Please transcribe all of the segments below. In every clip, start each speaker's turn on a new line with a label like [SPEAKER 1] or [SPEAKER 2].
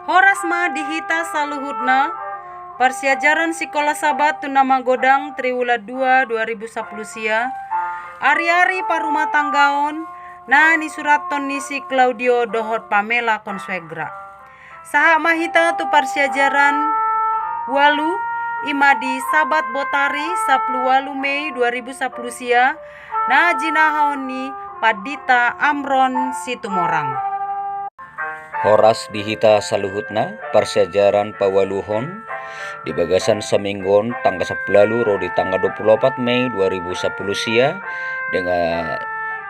[SPEAKER 1] Horasma dihita saluhutna Persiajaran Sikola Sabat tu nama Godang Triwulan 2 2010 sia Ari-ari parumah tanggaon nani suraton nisi Claudio dohot Pamela Consuegra saha mahita tu persiajaran walu imadi Sabat Botari 10 Mei 2010 sia na jinahaoni Padita Amron Situmorang.
[SPEAKER 2] Horas dihita saluhutna persiajaran pawaluhon di bagasan seminggon tanggal 10 rodi tanggal 24 Mei 2010 sia dengan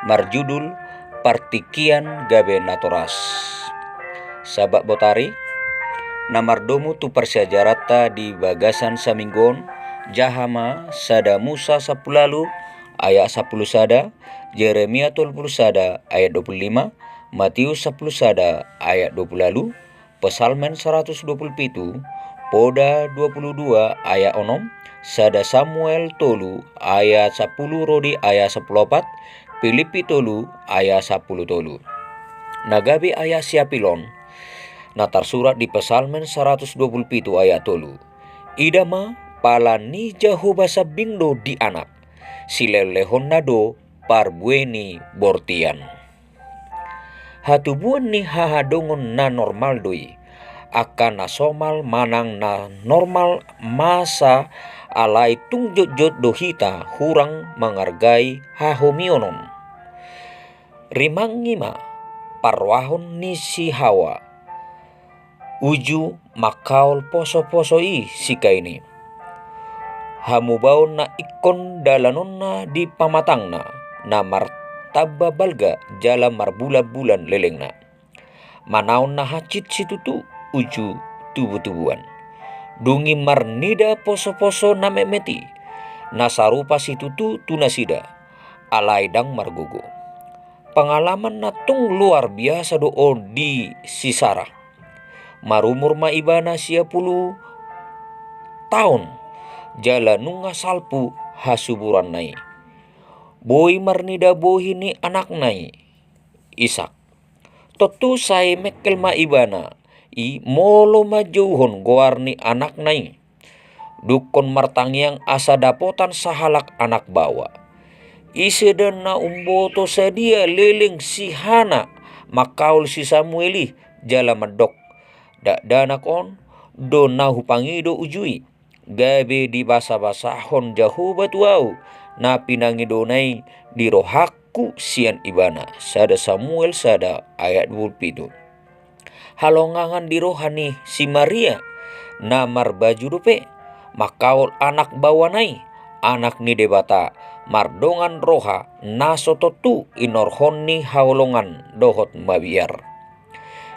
[SPEAKER 2] marjudul Partikian Gabe Natoras. Sahabat Botari, namardomu tu persiajarata di bagasan seminggon Jahama sada Musa 10 ayat 10 sada, Yeremia 20 sada ayat 25, Matius 10 sada ayat 20, Pesalmen 127, Poda 22 ayat 6, sada Samuel tolu ayat 10 rodi ayat 14, Filipi tolu ayat 10 tolu. Nagabi ayat siapilon, natar surat di Pesalmen 127 ayat tolu. Idama palani Jehovah sabindo di anak, silelehon nado parbueni bortian. Hatubuan ni hahadongon na normal doi, akan nasomal manang na normal masa alai tungjot-jot dohita hurang menghargai hahomionom. Rimangima parwahon ni si Hawa, uju makaol poso-poso sika ini. Hamubaon na ikon dalanon na di pamatangna na martaba balga jala marbula-bulan lelengna. Manaon na hacit situtu uju tubu-tubuan. Dungi marnida poso-poso na memeti, nasarupa situtu tunasida, alaidang margogo. Pengalaman natung luar biasa doa di Sisara. Marumur maibana 10 tahun, jala nunga salpu hasuburan nai. Boi marnida bohi ni anak nai, Isak. Totu sai mekel maibana, i molo majauhon goarni anak nai. Dukon martangiang asa dapotan sahalak anak bawa. Isedan na umboto sadia leleng si Hana makaul si Samueli jala medok. Dak danak on do nahu pangido ujui. Gabe di basa-basahon Jehovah tuau na pinangidonai di rohaku sian ibana. Sada Samuel sada ayat 27. Halongangan di rohani si Maria na marbaju dupe makaul anak bawanai anak ni debata mardongan roha nasototu inorhoni haolongan dohot mabiar.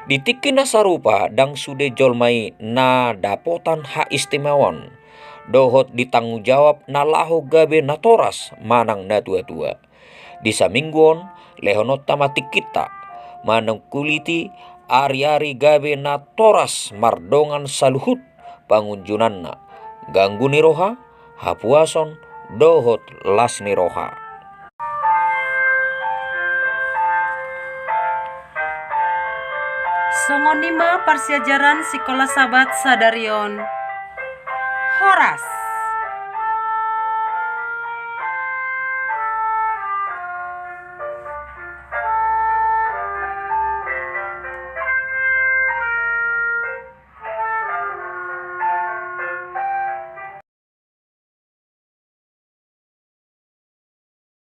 [SPEAKER 2] Ditiki nasarupa dang sude jolmai na dapotan hak istimewan dohot ditanggung jawab na laho gabe natoras manang na tua-tua. Di saminggon lehonot tamatik kita manang kuliti ari-ari gabe natoras mardongan saluhut pangunjunanna ganggu ni roha hapuason dohot las ni roha.
[SPEAKER 1] Songonima persiajaran Sikola Sabat sadarion Horas